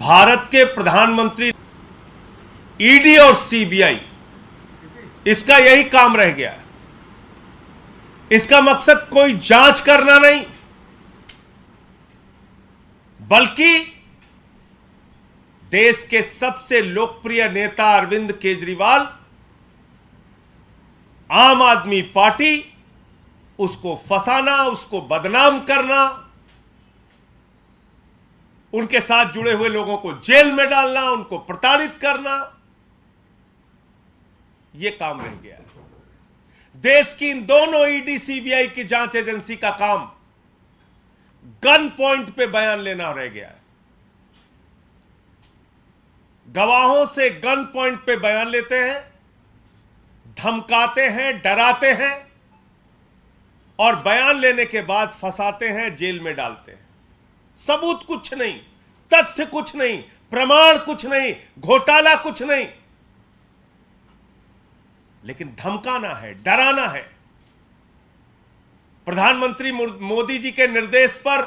भारत के प्रधानमंत्री, ईडी और सीबीआई, इसका यही काम रह गया है। इसका मकसद कोई जांच करना नहीं, बल्कि देश के सबसे लोकप्रिय नेता अरविंद केजरीवाल, आम आदमी पार्टी, उसको फंसाना, उसको बदनाम करना, उनके साथ जुड़े हुए लोगों को जेल में डालना, उनको प्रताड़ित करना, यह काम रह गया है। देश की इन दोनों ईडी सीबीआई की जांच एजेंसी का काम गन पॉइंट पे बयान लेना रह गया है। गवाहों से गन पॉइंट पे बयान लेते हैं, धमकाते हैं, डराते हैं और बयान लेने के बाद फंसाते हैं, जेल में डालते हैं। सबूत कुछ नहीं, तथ्य कुछ नहीं, प्रमाण कुछ नहीं, घोटाला कुछ नहीं, लेकिन धमकाना है, डराना है। प्रधानमंत्री मोदी जी के निर्देश पर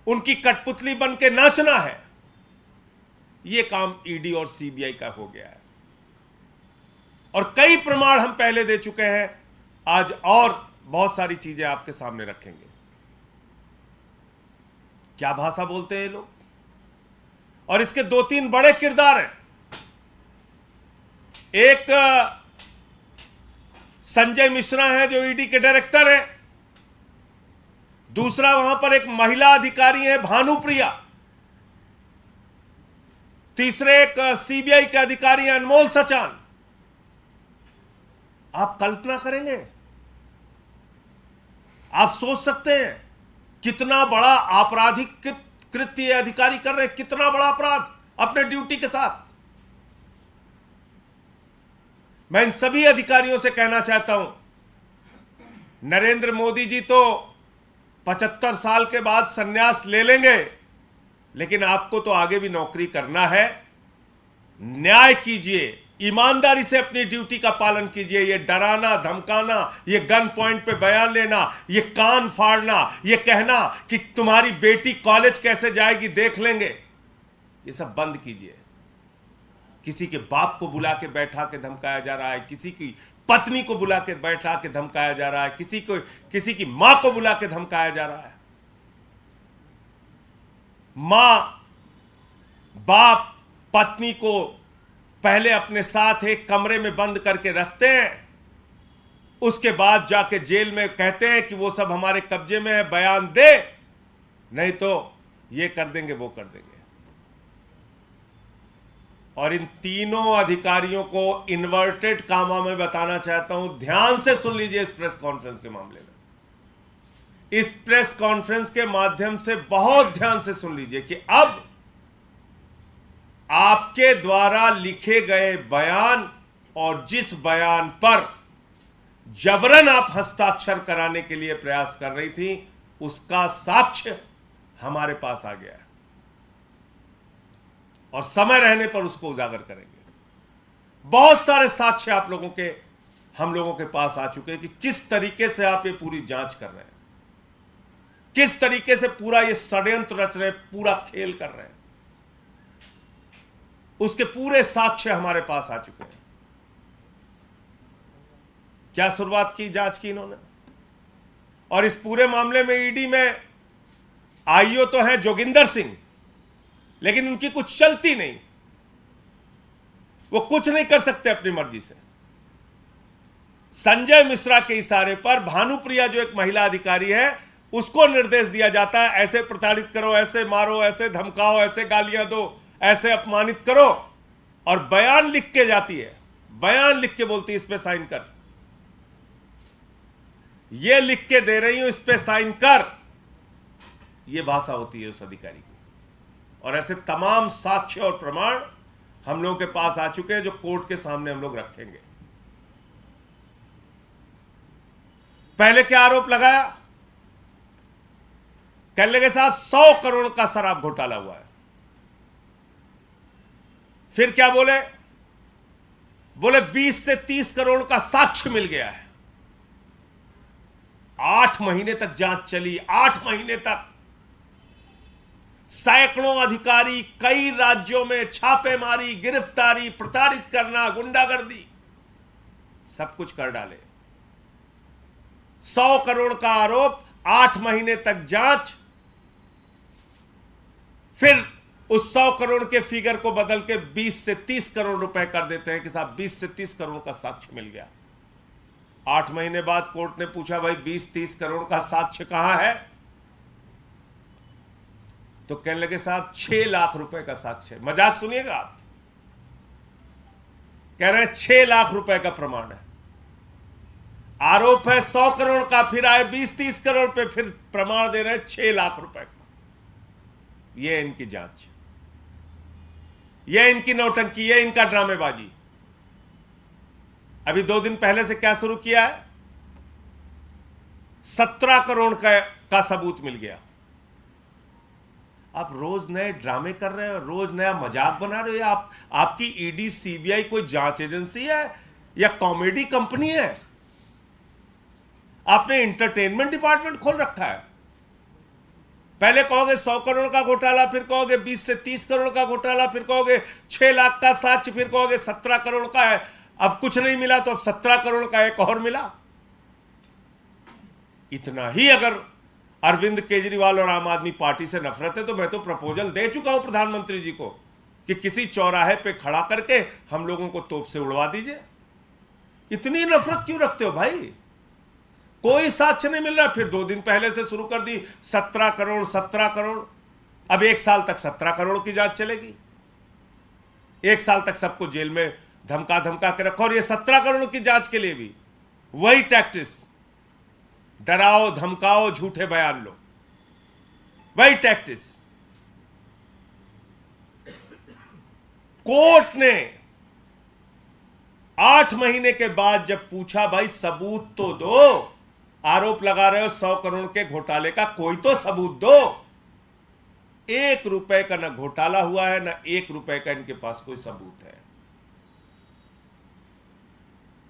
उनकी कठपुतली बन के नाचना है। यह काम ईडी और सीबीआई का हो गया है और कई प्रमाण हम पहले दे चुके हैं। आज और बहुत सारी चीजें आपके सामने रखेंगे। क्या भाषा बोलते हैं ये लोग, और इसके दो तीन बड़े किरदार हैं। एक संजय मिश्रा है जो ईडी के डायरेक्टर हैं, दूसरा वहां पर एक महिला अधिकारी है भानुप्रिया, तीसरे एक सीबीआई के अधिकारी हैं अनमोल सचान। आप कल्पना करेंगे, आप सोच सकते हैं कितना बड़ा आपराधिक कृत्य ये अधिकारी कर रहे हैं, कितना बड़ा अपराध अपने ड्यूटी के साथ। मैं इन सभी अधिकारियों से कहना चाहता हूं, नरेंद्र मोदी जी तो 75 साल के बाद संन्यास ले लेंगे, लेकिन आपको तो आगे भी नौकरी करना है। न्याय कीजिए, ईमानदारी से अपनी ड्यूटी का पालन कीजिए। ये डराना, धमकाना, ये गन पॉइंट पे बयान लेना, ये कान फाड़ना, ये कहना कि तुम्हारी बेटी कॉलेज कैसे जाएगी देख लेंगे, ये सब बंद कीजिए। किसी के बाप को बुला के बैठा के धमकाया जा रहा है, किसी की पत्नी को बुला के बैठा के धमकाया जा रहा है, किसी की मां को बुला के धमकाया जा रहा है। मां, बाप पत्नी को पहले अपने साथ एक कमरे में बंद करके रखते हैं, उसके बाद जाके जेल में कहते हैं कि वो सब हमारे कब्जे में है, बयान दे, नहीं तो ये कर देंगे, वो कर देंगे। और इन तीनों अधिकारियों को इन्वर्टेड कामा में बताना चाहता हूं, ध्यान से सुन लीजिए इस प्रेस कॉन्फ्रेंस के मामले में। इस प्रेस कॉन्फ्रेंस के माध्यम से बहुत ध्यान से सुन लीजिए कि अब आपके द्वारा लिखे गए बयान और जिस बयान पर जबरन आप हस्ताक्षर कराने के लिए प्रयास कर रही थी, उसका साक्ष्य हमारे पास आ गया है और समय रहने पर उसको उजागर करेंगे। बहुत सारे साक्ष्य आप लोगों के, हम लोगों के पास आ चुके हैं कि किस तरीके से आप ये पूरी जांच कर रहे हैं, किस तरीके से पूरा ये षड्यंत्र रच रहे हैं, पूरा खेल कर रहे हैं। उसके पूरे साक्ष्य हमारे पास आ चुके हैं। क्या शुरुआत की जांच की इन्होंने, और इस पूरे मामले में ईडी में आईओ तो है जोगिंदर सिंह, लेकिन उनकी कुछ चलती नहीं, वो कुछ नहीं कर सकते अपनी मर्जी से। संजय मिश्रा के इशारे पर भानुप्रिया जो एक महिला अधिकारी है, उसको निर्देश दिया जाता है, ऐसे प्रताड़ित करो, ऐसे मारो, ऐसे धमकाओ, ऐसे गालियां दो, ऐसे अपमानित करो, और बयान लिख के जाती है, बयान लिख के बोलती है इस पे साइन कर, ये लिख के दे रही हूं, इस पे साइन कर। ये भाषा होती है उस अधिकारी की। और ऐसे तमाम साक्ष्य और प्रमाण हम लोगों के पास आ चुके हैं, जो कोर्ट के सामने हम लोग रखेंगे। पहले क्या आरोप लगाया, कहने लगे साहब 100 करोड़ का शराब घोटाला हुआ है। फिर क्या बोले, 20 से 30 करोड़ का साक्ष्य मिल गया है। 8 महीने तक जांच चली, 8 महीने तक सैकड़ों अधिकारी, कई राज्यों में छापेमारी, गिरफ्तारी, प्रताड़ित करना, गुंडागर्दी, सब कुछ कर डाले। 100 करोड़ का आरोप, 8 महीने तक जांच, फिर उस 100 करोड़ के फिगर को बदल के 20 से 30 करोड़ रुपए कर देते हैं कि साहब 20 से 30 करोड़ का साक्ष्य मिल गया। 8 महीने बाद कोर्ट ने पूछा, भाई 20-30 करोड़ का साक्ष्य कहां है? तो कहने लगे साहब 6 लाख रुपए का साक्ष्य है। मजाक सुनिएगा आप, कह रहे हैं 6 लाख रुपए का प्रमाण है। आरोप है 100 करोड़ का, फिर आए 20-30 करोड़ पे, फिर प्रमाण दे रहे हैं 6 लाख रुपए का। ये इनकी जांच, ये इनकी नौटंकी, ये इनका ड्रामेबाजी। अभी 2 दिन पहले से क्या शुरू किया है? 17 करोड़ का सबूत मिल गया। आप रोज नए ड्रामे कर रहे हो, रोज नया मजाक बना रहे हो। आपकी ईडी सीबीआई कोई जांच एजेंसी है या कॉमेडी कंपनी है? आपने इंटरटेनमेंट डिपार्टमेंट खोल रखा है। पहले कहोगे 100 करोड़ का घोटाला, फिर कहोगे 20 से 30 करोड़ का घोटाला, फिर कहोगे 6 लाख का साक्ष्य, फिर कहोगे 17 करोड़ का है। अब कुछ नहीं मिला तो अब 17 करोड़ का एक और मिला। इतना ही अगर अरविंद केजरीवाल और आम आदमी पार्टी से नफरत है तो मैं तो प्रपोजल दे चुका हूं प्रधानमंत्री जी को कि किसी चौराहे पे खड़ा करके हम लोगों को तोप से उड़वा दीजिए। इतनी नफरत क्यों रखते हो भाई? कोई साक्ष्य नहीं मिल रहा, फिर 2 दिन पहले से शुरू कर दी 17 करोड़ 17 करोड़। अब 1 साल तक 17 करोड़ की जांच चलेगी। 1 साल तक सबको जेल में धमका धमका के रखो। और ये 17 करोड़ की जांच के लिए भी वही टैक्टिस, डराओ धमकाओ झूठे बयान लो, वही टैक्टिस। कोर्ट ने 8 महीने के बाद जब पूछा, भाई सबूत तो दो, आरोप लगा रहे हो 100 करोड़ के घोटाले का, कोई तो सबूत दो। 1 रुपए का ना घोटाला हुआ है, ना 1 रुपए का इनके पास कोई सबूत है।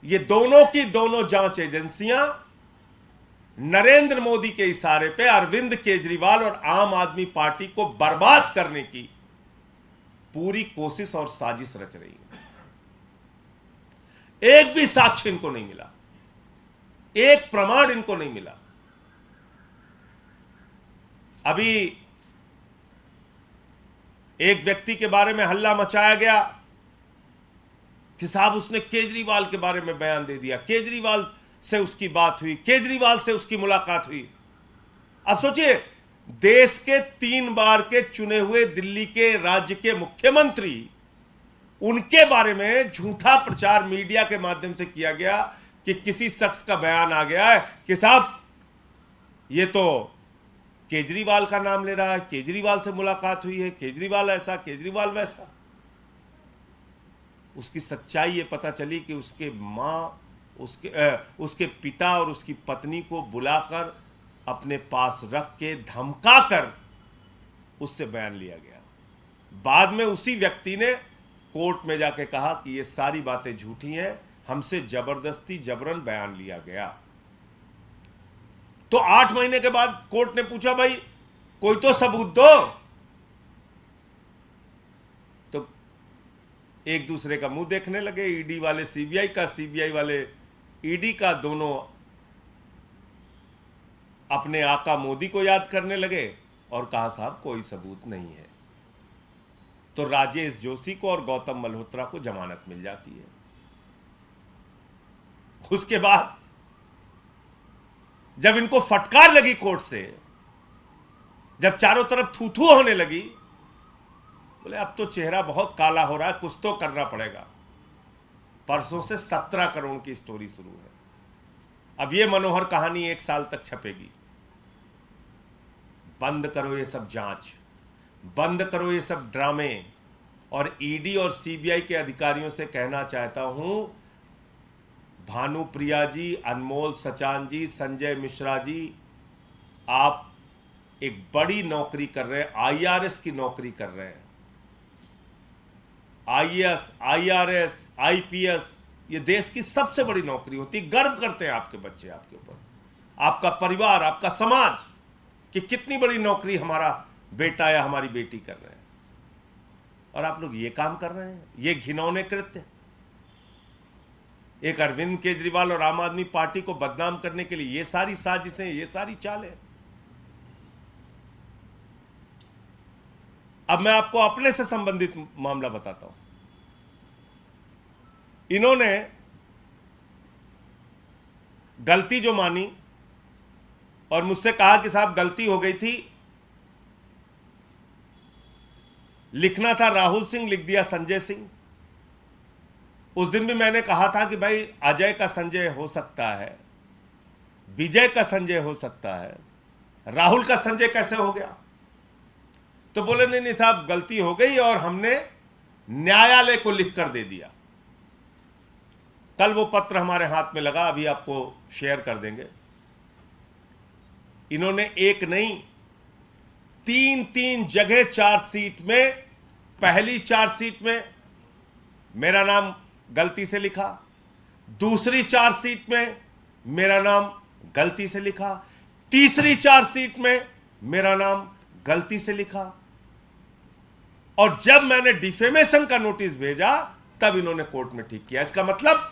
ये दोनों की दोनों जांच एजेंसियां नरेंद्र मोदी के इशारे पे अरविंद केजरीवाल और आम आदमी पार्टी को बर्बाद करने की पूरी कोशिश और साजिश रच रही है। एक भी साक्ष्य इनको नहीं मिला, एक प्रमाण इनको नहीं मिला। अभी एक व्यक्ति के बारे में हल्ला मचाया गया कि साहब उसने केजरीवाल के बारे में बयान दे दिया, केजरीवाल से उसकी बात हुई, केजरीवाल से उसकी मुलाकात हुई। अब सोचिए, देश के 3 बार के चुने हुए दिल्ली के राज्य के मुख्यमंत्री, उनके बारे में झूठा प्रचार मीडिया के माध्यम से किया गया कि किसी शख्स का बयान आ गया है कि साहब ये तो केजरीवाल का नाम ले रहा है, केजरीवाल से मुलाकात हुई है, केजरीवाल ऐसा, केजरीवाल वैसा। उसकी सच्चाई ये पता चली कि उसके मां, उसके पिता और उसकी पत्नी को बुलाकर अपने पास रख के धमकाकर उससे बयान लिया गया। बाद में उसी व्यक्ति ने कोर्ट में जाके कहा कि ये सारी बातें झूठी हैं, हमसे जबरदस्ती जबरन बयान लिया गया। तो 8 महीने के बाद कोर्ट ने पूछा, भाई कोई तो सबूत दो। तो एक दूसरे का मुंह देखने लगे, ईडी वाले सीबीआई का, सीबीआई वाले ईडी का, दोनों अपने आका मोदी को याद करने लगे और कहा साहब कोई सबूत नहीं है। तो राजेश जोशी को और गौतम मल्होत्रा को जमानत मिल जाती है। उसके बाद जब इनको फटकार लगी कोर्ट से, जब चारों तरफ थू थू होने लगी, बोले अब तो चेहरा बहुत काला हो रहा है, कुछ तो करना पड़ेगा। परसों से 17 करोड़ की स्टोरी शुरू है। अब ये मनोहर कहानी 1 साल तक छपेगी। बंद करो ये सब जांच, बंद करो ये सब ड्रामे। और ईडी और सीबीआई के अधिकारियों से कहना चाहता हूं, भानुप्रिया जी, अनमोल सचान जी, संजय मिश्रा जी, आप एक बड़ी नौकरी कर रहे हैं, आईआरएस की नौकरी कर रहे हैं। आईएएस, आईआरएस, आईपीएस, ये देश की सबसे बड़ी नौकरी होती है। गर्व करते हैं आपके बच्चे आपके ऊपर, आपका परिवार, आपका समाज, कि कितनी बड़ी नौकरी हमारा बेटा या हमारी बेटी कर रहे हैं, और आप लोग ये काम कर रहे हैं। ये घिनौने कृत्य, एक अरविंद केजरीवाल और आम आदमी पार्टी को बदनाम करने के लिए ये सारी साजिशें, ये सारी चालें। अब मैं आपको अपने से संबंधित मामला बताता हूं। इन्होंने गलती जो मानी और मुझसे कहा कि साहब गलती हो गई थी, लिखना था राहुल सिंह, लिख दिया संजय सिंह। उस दिन भी मैंने कहा था कि भाई अजय का संजय हो सकता है, विजय का संजय हो सकता है, राहुल का संजय कैसे हो गया? तो बोले नहीं नहीं साहब गलती हो गई और हमने न्यायालय को लिख कर दे दिया। कल वो पत्र हमारे हाथ में लगा, अभी आपको शेयर कर देंगे। इन्होंने एक नहीं, तीन जगह चार्जशीट में, पहली चार्जशीट में मेरा नाम गलती से लिखा, दूसरी चार्जशीट में मेरा नाम गलती से लिखा, तीसरी चार्जशीट में मेरा नाम गलती से लिखा, और जब मैंने डिफेमेशन का नोटिस भेजा तब इन्होंने कोर्ट में ठीक किया। इसका मतलब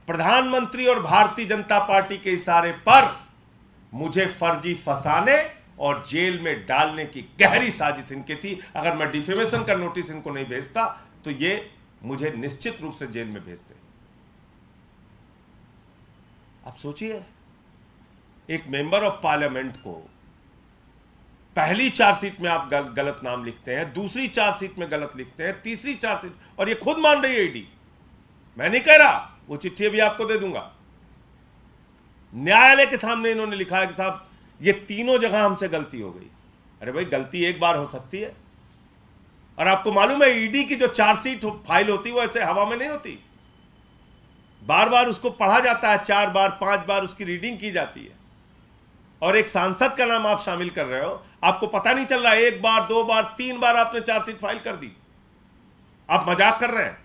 प्रधानमंत्री और भारतीय जनता पार्टी के इशारे पर मुझे फर्जी फंसाने और जेल में डालने की गहरी साजिश इनकी थी। अगर मैं डिफेमेशन का नोटिस इनको नहीं भेजता तो ये मुझे निश्चित रूप से जेल में भेजते। आप सोचिए, एक मेंबर ऑफ पार्लियामेंट को पहली चार्जशीट में आप गलत नाम लिखते हैं, दूसरी चार्जशीट में गलत लिखते हैं, तीसरी चार्जशीट, और ये खुद मान रही है ईडी, मैं नहीं कह रहा, वो चिट्ठी भी आपको दे दूंगा। न्यायालय के सामने इन्होंने लिखा है कि साहब ये तीनों जगह हमसे गलती हो गई। अरे भाई गलती एक बार हो सकती है, और आपको मालूम है ईडी की जो चार्जशीट फाइल होती है वो ऐसे हवा में नहीं होती, बार बार उसको पढ़ा जाता है, 4 बार 5 बार उसकी रीडिंग की जाती है। और एक सांसद का नाम आप शामिल कर रहे हो, आपको पता नहीं चल रहा, 1 बार 2 बार 3 बार आपने चार्जशीट फाइल कर दी, आप मजाक कर रहे हैं।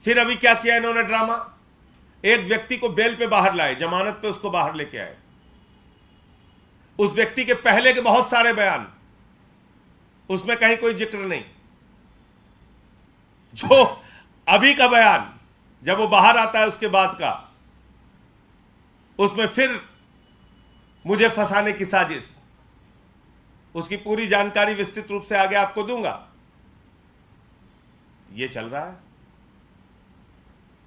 फिर अभी क्या किया इन्होंने ड्रामा, एक व्यक्ति को बेल पे बाहर लाए, जमानत पे उसको बाहर लेके आए, उस व्यक्ति के पहले के बहुत सारे बयान, उसमें कहीं कोई जिक्र नहीं, जो अभी का बयान जब वो बाहर आता है उसके बाद का, उसमें फिर मुझे फंसाने की साजिश, उसकी पूरी जानकारी विस्तृत रूप से आगे आपको दूंगा। ये चल रहा है,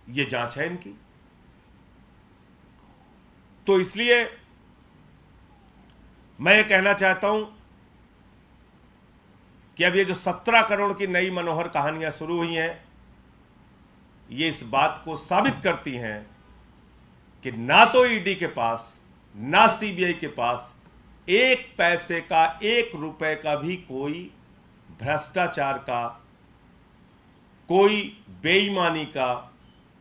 ये जांच है इनकी। तो इसलिए मैं ये कहना चाहता हूं कि अब ये जो 17 करोड़ की नई मनोहर कहानियां शुरू हुई हैं, ये इस बात को साबित करती हैं कि ना तो ईडी के पास ना सीबीआई के पास 1 पैसे का, 1 रुपए का भी कोई भ्रष्टाचार का, कोई बेईमानी का,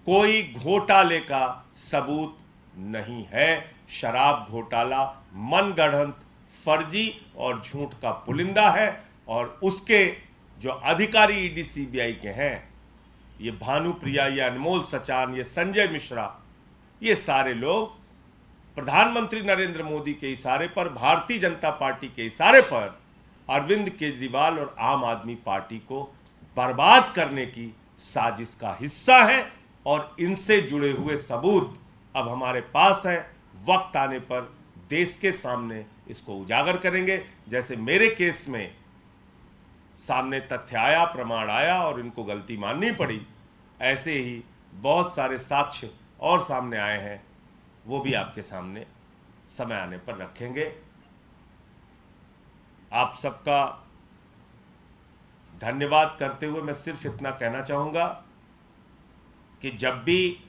कोई घोटाले का सबूत नहीं है। शराब घोटाला मनगढ़ंत, फर्जी और झूठ का पुलिंदा है, और उसके जो अधिकारी ईडी सीबीआई के हैं, ये भानुप्रिया, ये अनमोल सचान, ये संजय मिश्रा, ये सारे लोग प्रधानमंत्री नरेंद्र मोदी के इशारे पर, भारतीय जनता पार्टी के इशारे पर अरविंद केजरीवाल और आम आदमी पार्टी को बर्बाद करने की साजिश का हिस्सा है, और इनसे जुड़े हुए सबूत अब हमारे पास हैं। वक्त आने पर देश के सामने इसको उजागर करेंगे। जैसे मेरे केस में सामने तथ्य आया, प्रमाण आया और इनको गलती माननी पड़ी, ऐसे ही बहुत सारे साक्ष्य और सामने आए हैं, वो भी आपके सामने समय आने पर रखेंगे। आप सबका धन्यवाद करते हुए मैं सिर्फ इतना कहना चाहूँगा कि जब भी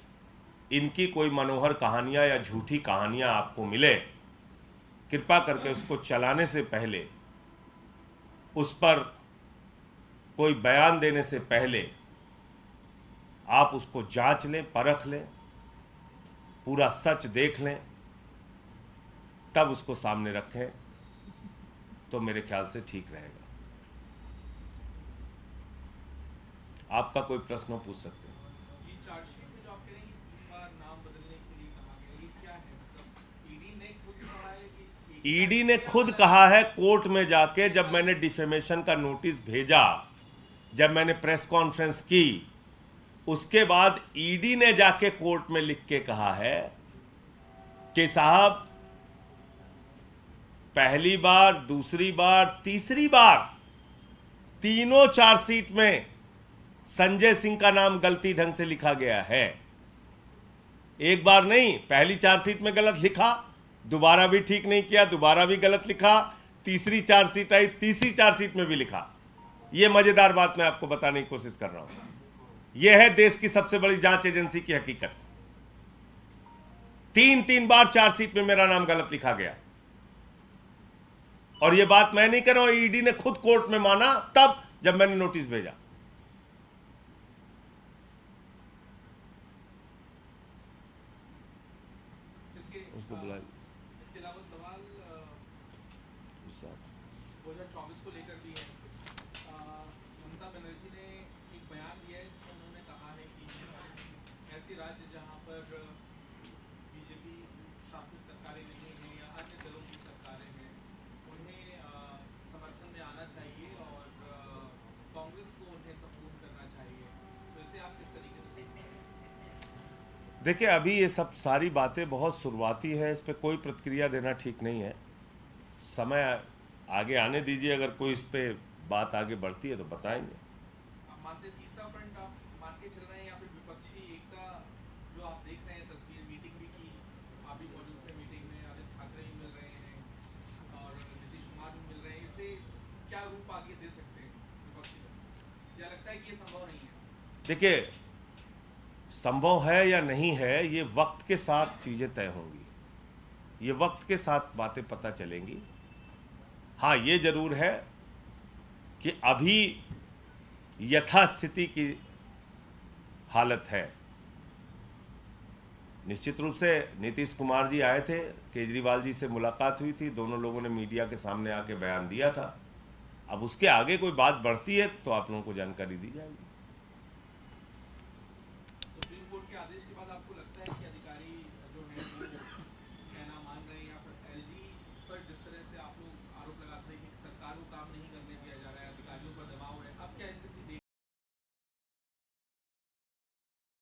इनकी कोई मनोहर कहानियाँ या झूठी कहानियाँ आपको मिले, कृपा करके उसको चलाने से पहले, उस पर कोई बयान देने से पहले आप उसको जांच लें, परख लें, पूरा सच देख लें, तब उसको सामने रखें, तो मेरे ख्याल से ठीक रहेगा। आपका कोई प्रश्न पूछ सकते हैं। ये चार्जशीट में जो आप कह रहे हैं कि नाम बदलने के लिए कहा गया, ये क्या है? मतलब ईडी ने खुद कहा है कि ईडी ने खुद कहा है कोर्ट में जाके, जब मैंने डिफेमेशन का नोटिस भेजा, जब मैंने प्रेस कॉन्फ्रेंस की, उसके बाद ईडी ने जाके कोर्ट में लिख के कहा है कि साहब पहली बार, दूसरी बार, तीसरी बार तीनों चार्जशीट में संजय सिंह का नाम गलती ढंग से लिखा गया है। एक बार नहीं, पहली चार्जशीट में गलत लिखा, दोबारा भी ठीक नहीं किया, दोबारा भी गलत लिखा, तीसरी चार्जशीट आई, तीसरी चार्जशीट में भी लिखा। यह मजेदार बात मैं आपको बताने की कोशिश कर रहा हूं। यह है देश की सबसे बड़ी जांच एजेंसी की हकीकत। तीन बार चार्जशीट में मेरा नाम गलत लिखा गया, और यह बात मैं नहीं कर रहा हूं, ईडी ने खुद कोर्ट में माना तब जब मैंने नोटिस भेजा। उसको बुलाइए। इसके अलावा सवाल 2024 को लेकर भी है। ममता बनर्जी ने एक बयान दिया है, इसमें उन्होंने कहा है कि ऐसे राज्य जहां पर बीजेपी शासित सरकारें नहीं हैं या अन्य दलों की सरकारें हैं, उन्हें समर्थन में आना चाहिए और कांग्रेस को उन्हें सपोर्ट करना चाहिए। तो इसे आप किस तरीके से देखते हैं? देखिए, अभी ये सब सारी बातें बहुत शुरुआती है, इस पर कोई प्रतिक्रिया देना ठीक नहीं है। समय आगे आने दीजिए, अगर कोई इस पे बात आगे बढ़ती है तो बताएंगे। आप मानते हैं तीसरा फ्रंट आप मान के चल रहे हैं, या फिर विपक्षी एकता जो आप देख रहे हैं तस्वीर, मीटिंग भी की, आप भी मौजूद थे मीटिंग में, आदित्य ठाकरे भी मिल रहे हैं और नीतीश कुमार भी मिल रहे हैं, इसे क्या रूप आगे दे सकते हैं विपक्षी दल? या लगता है कि ये संभव नहीं है? देखिए, संभव है या नहीं है, ये वक्त के साथ चीजें तय होंगी, ये वक्त के साथ बातें पता चलेंगी। हाँ, ये जरूर है कि अभी यथास्थिति की हालत है। निश्चित रूप से नीतीश कुमार जी आए थे, केजरीवाल जी से मुलाकात हुई थी, दोनों लोगों ने मीडिया के सामने आके बयान दिया था। अब उसके आगे कोई बात बढ़ती है तो आप लोगों को जानकारी दी जाएगी। सुप्रीम कोर्ट के आदेश के बाद आपको